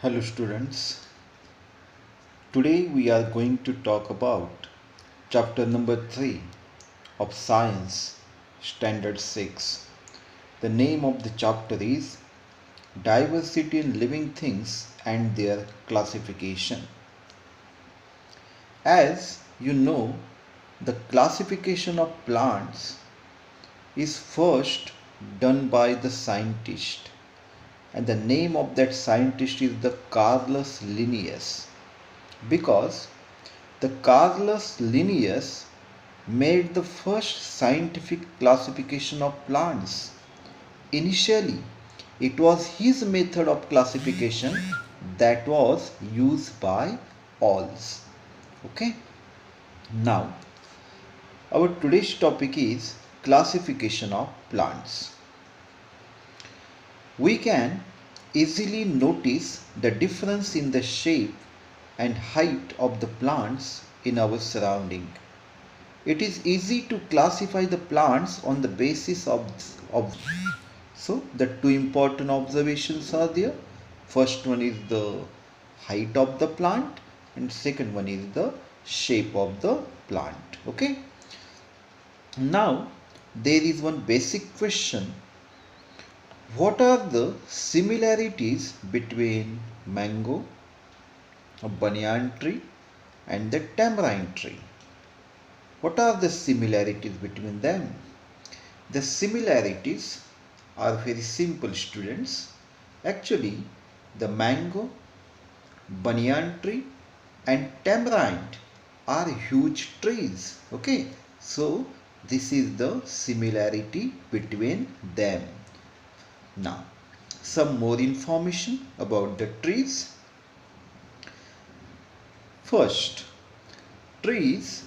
Hello students, today we are going to talk about chapter number 3 of Science Standard 6. The name of the chapter is Diversity in Living Things and Their Classification. As you know, the classification of plants is first done by the scientist, and the name of that scientist is the Carolus Linnaeus, because the Carolus Linnaeus made the first scientific classification of plants. Initially, it was his method of classification that was used by all. Okay, now our today's topic is classification of plants. We can easily notice the difference in the shape and height of the plants in our surrounding. It is easy to classify the plants on the basis of so the two important observations are there. First one is the height of the plant and second one is the shape of the plant. Okay, now there is one basic question: what are the similarities between mango, a banyan tree, and the tamarind tree? What are the similarities between them? The similarities are very simple, students. Actually, the mango, banyan tree, and tamarind are huge trees. Okay, so this is the similarity between them. Now, some more information about the trees. First, trees.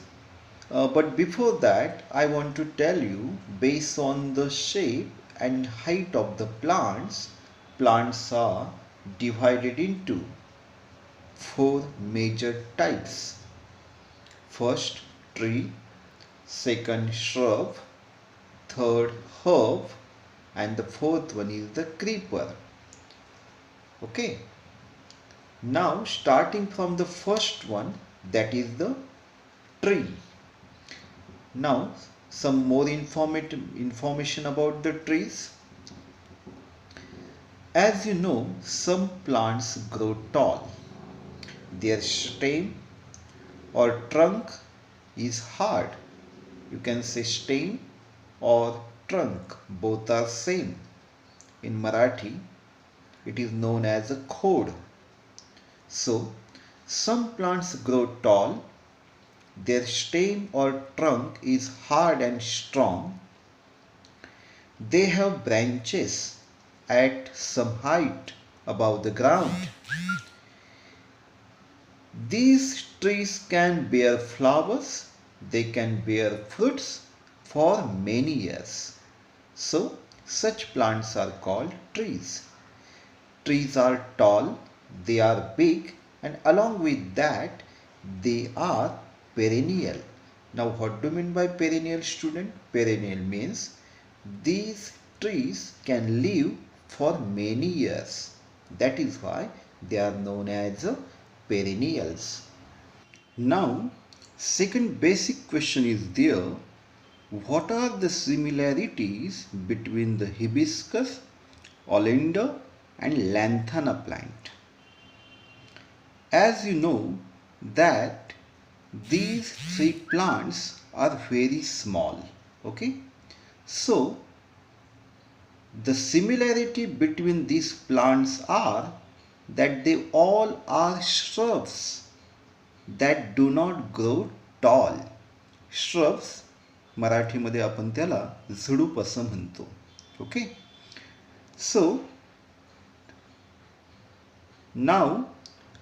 But before that, I want to tell you, based on the shape and height of the plants, plants are divided into 4 major types. First, tree, second, shrub, third, herb, and the fourth one is the creeper. Okay. Now, starting from the first one, that is the tree. Now, some more information about the trees. As you know, some plants grow tall. Their stem or trunk is hard. You can say stem or trunk, both are same. In Marathi, it is known as a khod. So, some plants grow tall. Their stem or trunk is hard and strong. They have branches at some height above the ground. These trees can bear flowers, they can bear fruits for many years. So, such plants are called trees. Trees are tall, they are big, and along with that, they are perennial. Now, what do you mean by perennial, student? Perennial means these trees can live for many years. That is why they are known as perennials. Now, second basic question is there: what are the similarities between the hibiscus, oleander, and lantana plant? As you know that these 3 plants are very small. Okay, so the similarity between these plants are that they all are shrubs that do not grow tall. Shrubs मराठीमध्ये आपण त्याला झुडूप असं म्हणतो. Okay, so now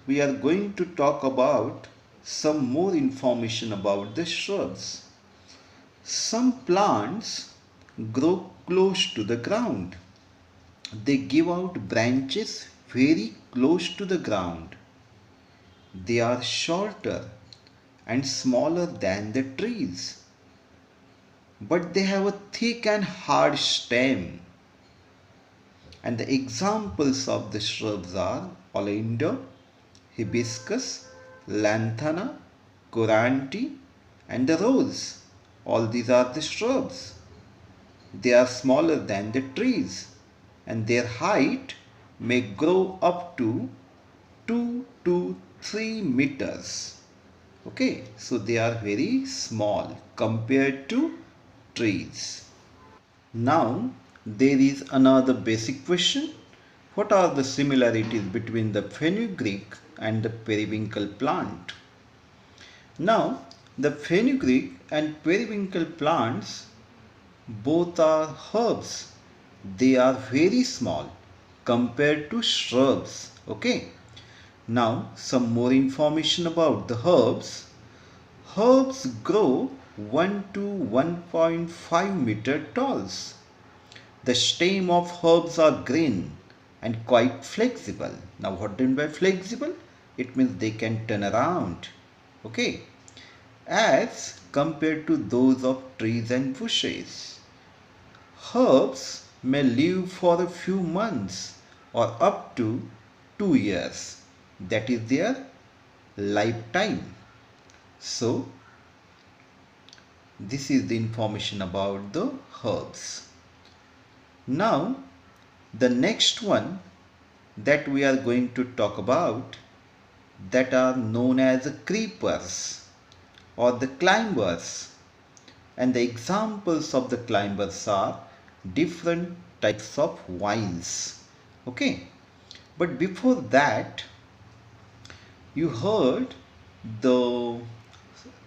we are going to talk about some more information about the shrubs. Some plants grow close to the ground. They give out branches very close to the ground. They are shorter and smaller than the trees, but they have a thick and hard stem. And the examples of the shrubs are oleander, hibiscus, lanthana, coranti, and the rose. All these are the shrubs. They are smaller than the trees, and their height may grow up to 2 to 3 meters. Okay, so they are very small compared to trees. Now, there is another basic question. What are the similarities between the fenugreek and the periwinkle plant? Now, the fenugreek and periwinkle plants both are herbs. They are very small compared to shrubs. Okay. Now, some more information about the herbs. Herbs grow 1 to 1.5 meter tall. The stem of herbs are green and quite flexible. Now, what do you mean by flexible? It means they can turn around. Okay. As compared to those of trees and bushes. Herbs may live for a few months or up to 2 years. That is their lifetime. So, this is the information about the herbs. Now, the next one that we are going to talk about that are known as creepers or the climbers. And the examples of the climbers are different types of vines. Okay. But before that, you heard the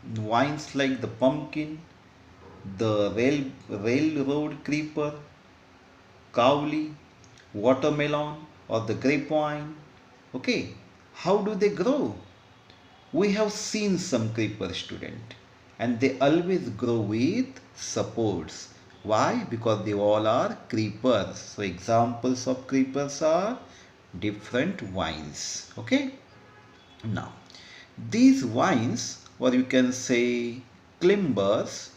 vines like the pumpkin, the railroad creeper, cowley, watermelon or the grapevine. Okay, how do they grow? We have seen some creeper, student, and they always grow with supports. Why? Because they all are creepers. So examples of creepers are different vines. Okay. Now, these vines, or you can say climbers,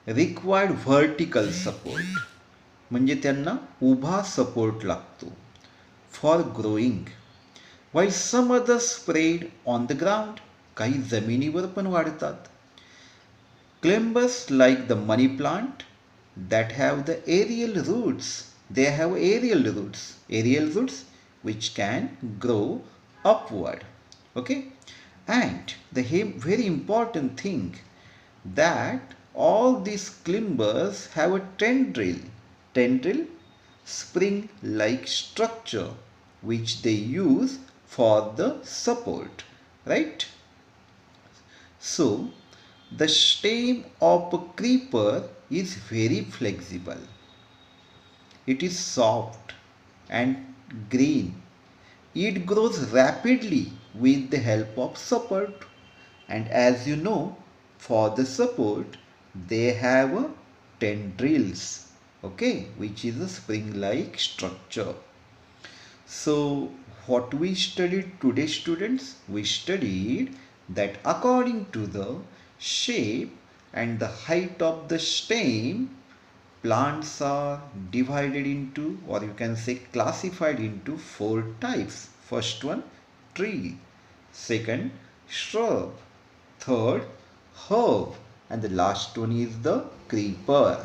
required vertical support. म्हणजे त्यांना उभा support लागतो for growing. while some others spread on the ground. काही जमिनीवर पण वाढतात. Climbers like the money plant that have the aerial roots. They have aerial roots. Aerial roots which can grow upward. Okay. And the very important thing that all these climbers have a tendril spring like structure which they use for the support, right? So the stem of a creeper is very flexible. It is soft and green. It grows rapidly with the help of support, and as you know, for the support they have tendrils, okay, which is a spring like structure. So what we studied today, students? We studied that according to the shape and the height of the stem, plants are divided into, or you can say classified into 4 types. First one, tree. Second, shrub. Third, herb. And the last one is the creeper.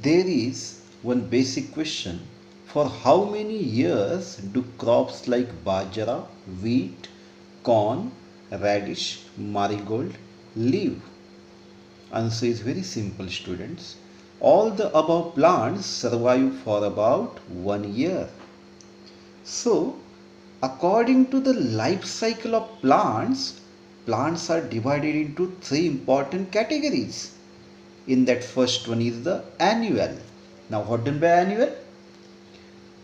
There is one basic question. For how many years do crops like bajra, wheat, corn, radish, marigold live? Answer is very simple, students. All the above plants survive for about 1 year. So, according to the life cycle of plants, plants are divided into 3 important categories. In that, first one is the annual. Now, what do you mean by annual?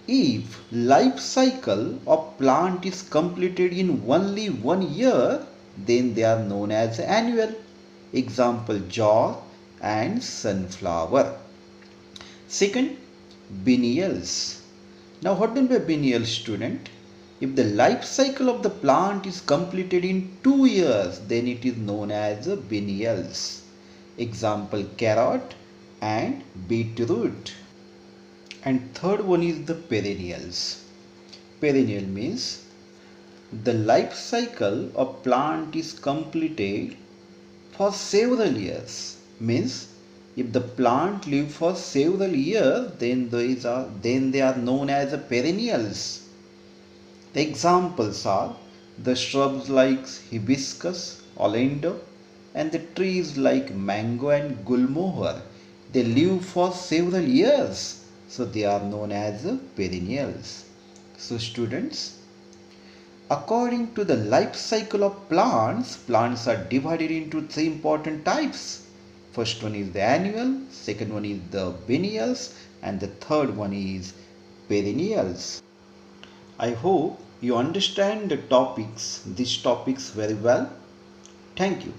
If life cycle of plant is completed in only 1 year, then they are known as annual. Example, jar and sunflower. Second, biennials. Now, what do you mean by biennial, student? If the life cycle of the plant is completed in 2 years, then it is known as biennials. Example, carrot and beetroot. And third one is the perennials. Perennial means the life cycle of plant is completed for several years. Means if the plant live for several years, then they are known as perennials. The examples are the shrubs like hibiscus, oleander, and the trees like mango and gulmohar. They live for several years, so they are known as perennials. So students, according to the life cycle of plants, plants are divided into three important types. First one is the annual, second one is the biennials, and the third one is perennials. I hope you understand these topics very well. Thank you.